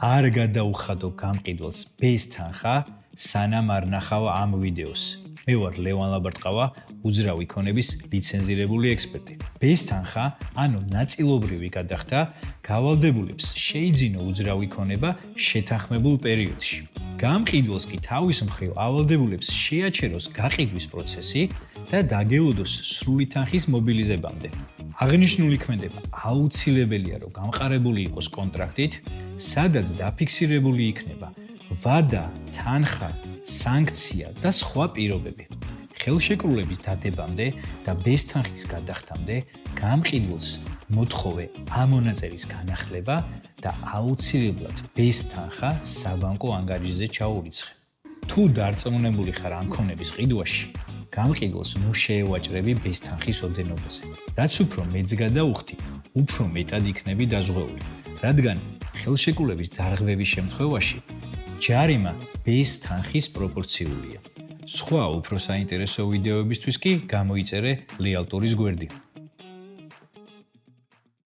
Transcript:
არ გადაუხადო გამყიდველს ბეს თანხა, სანამ არ ნახავ ამ ვიდეოს. მე ვარ ლევან ლაბარტყავა, უძრავი ქონების ლიცენზირებული ექსპერტი. ბეს თანხა, ანუ ნაწილობრივი გადახდა, გავალდებულებს შეიძინო უძრავი ქონება შეთანხმებულ პერიოდში. გამყიდველს კი თავის მხრივ ავალდებულებს შეაჩეროს გაყიდვის პროცესი და დაგელოდოს სრული თანხის მობილიზებამდე. აღნიშნული ქმედება აუცილებელია, რომ გამყარებული იყოს კონტრაქტით, სადაც დაფიქსირებული იქნება ვადა, თანხა, სანქცია და სხვა პირობები. ხელშეკრულების დადებამდე და ბეს თანხის გადახდამდე გამყიდველს მოთხოვე ამონაწერის განახლება და აუცილებლად ბეს თანხა საბანკო ანგარიშზე ჩაურიცხე. თუ დარწმუნებული ხარ ამ ქონების ყიდვაში, გამყიდველს ნუ შეევაჭრები ბეს თანხის ოდენობაზე. რაც უფრო მეტს გადაუხდი, უფრო მეტად იქნები დაზღვეული, რადგან ხელშეკრულების დარღვევის შემთხვევაში ჯარიმა ბეს თანხის პროპორციულია. სხვა უფრო საინტერესო ვიდეოებისთვის კი გამოიწერე რეალტურის გვერდი.